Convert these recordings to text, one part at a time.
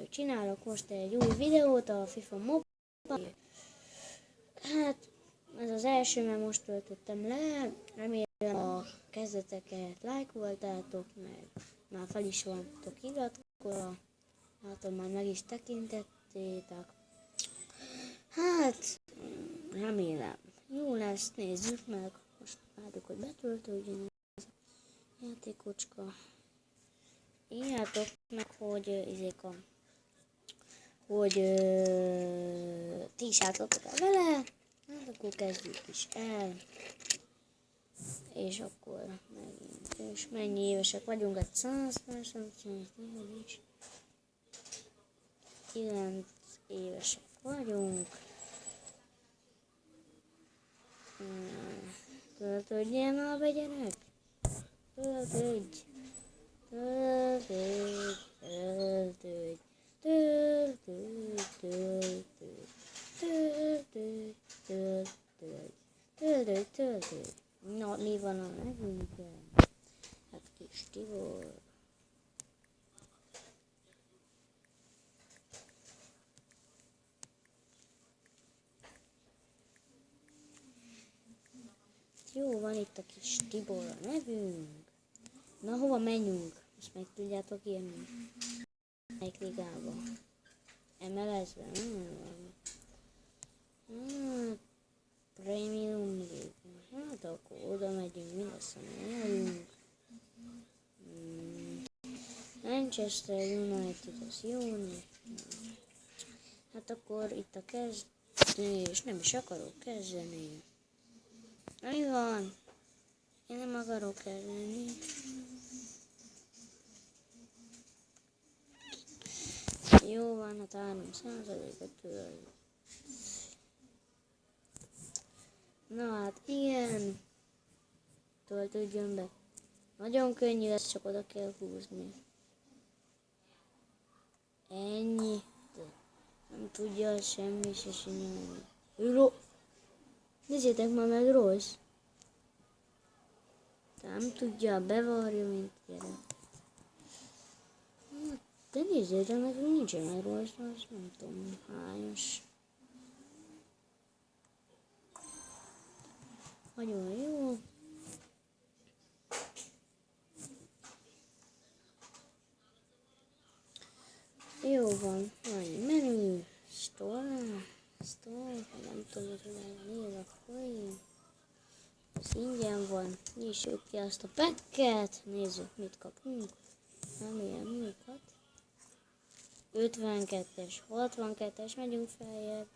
csinálok most egy új videót a FIFA Mobile. Hát ez az első, mert most töltöttem le. Remélem a kezdeteket lájkoltátok, meg már fel is vantok iratkozva. Látom, már meg is tekintettétek. Hát remélem jó lesz, nézzük meg. Most várjuk, hogy betöltődjön ez a játékocska. Írjátok meg, hogy ti is játszottatok el vele, hát akkor kezdjük is el. És akkor megint, és mennyi évesek vagyunk, hát 9 évesek vagyunk. Töltődjél már be, gyerek! Töltődj! Töltődj! Töltődj! Töltődj! Töltődj! Töltődj! Töltődj! Töltődj! Na, mi van a nevünkben? Hát Kis Tibor. Jó, van itt a Kis Tibor a nevünk. Na, hova menjünk? Most meg tudjátok írni. Melyik ligába? MLS-ben? Premium League. Hát akkor oda megyünk, mi lesz a nyerünk. Manchester United, az jó. Hát akkor itt a kezdés, nem is akarok kezdeni. Mi van? Én nem akarok kezdeni. Jó van, hát 3%-ot tölt. Na hát igen. Töltődjön be. Nagyon könnyű, ezt csak oda kell húzni. Ennyi. De nem tudja semmi se csinálni. Nézzétek már meg, rossz. Nem tudja, bevarja, mint gyerek. De nézzétek meg, nincsen rossz, az nem tudom, hányos. Nagyon jó. Jó van, van menü, store, nem tudom, hogy néz a coin. Ez ingyen van, nyissuk ki azt a packet, nézzük, mit kapunk. Nem ilyen újkat. 52-es, 62-es, megyünk feljebb.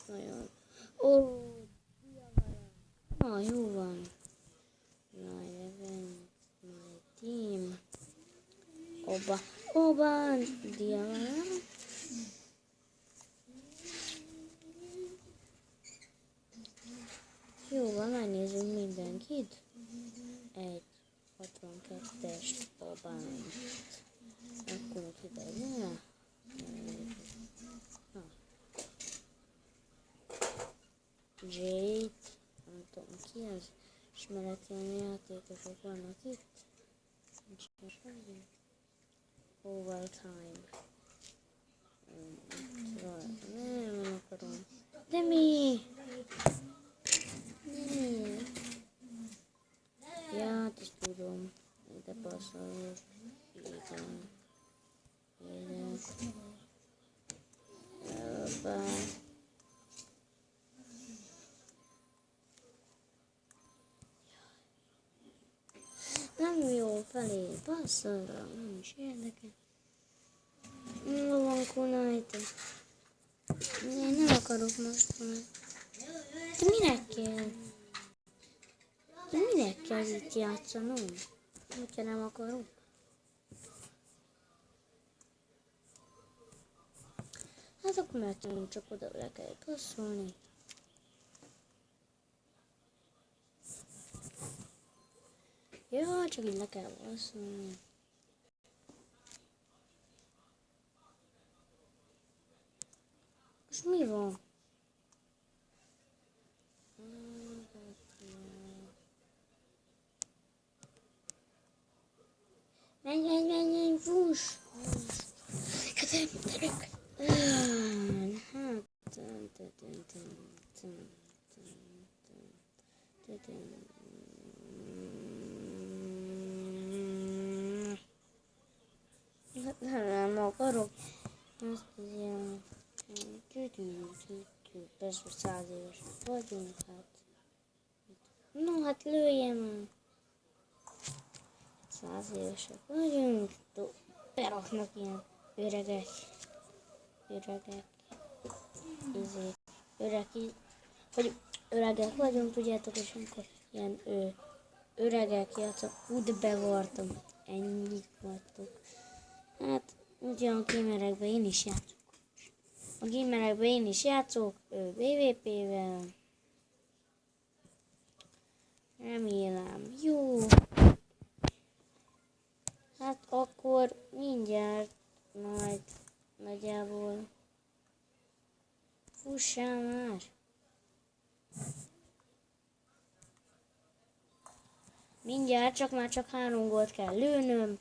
Nagyon. Na, jó van. My event, my team. Oba, Diavara. Jó van, megnézzünk mindenkit. Egy 62-es Obánt. Akkor ide le. Jade, nem tudom ki az, ismeretlen játékosok vannak itt. Nincs semmi. Overtime. Nem akarom. De mi? Mi? Ja, hát ezt tudom. Ide passzolok. Ide. Hoppá. Nem jó felé, passzolra, nem is érdekel. Jó van, Kunajta. Én nem akarok most már. De minek kell? De minek kell itt játszanom? Hogyha nem akarok. Hát akkor mert csak oda le kell passzolni. Ja, csak így le kell passzolni. Most mi van? Menj, fuss! Nem akarok. Persze 100 évesek vagyunk, hát. No, hát lőjem el. 100 évesek vagyunk. Beraknak ilyen öregek. Hogy öregek vagyunk, tudjátok, és amikor ilyen öregek játszok, úgy bevartam. Ennyit vagytok. Hát, ugyan a gamerekben én is játszok. A gamerekben én is játszok, PvP-vel. Remélem, jó. Hát akkor mindjárt majd nagyjából fussál már. Mindjárt, csak 3 gólt kell lőnöm.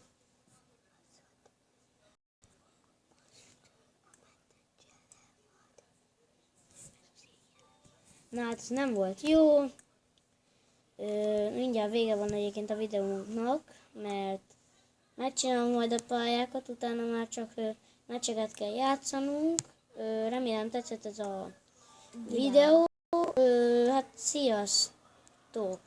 Na hát ez nem volt jó. Mindjárt vége van egyébként a videónknak, mert megcsinálom majd a pályákat, utána már csak meccseket kell játszanunk. Remélem tetszett ez a videó. Hát sziasztok!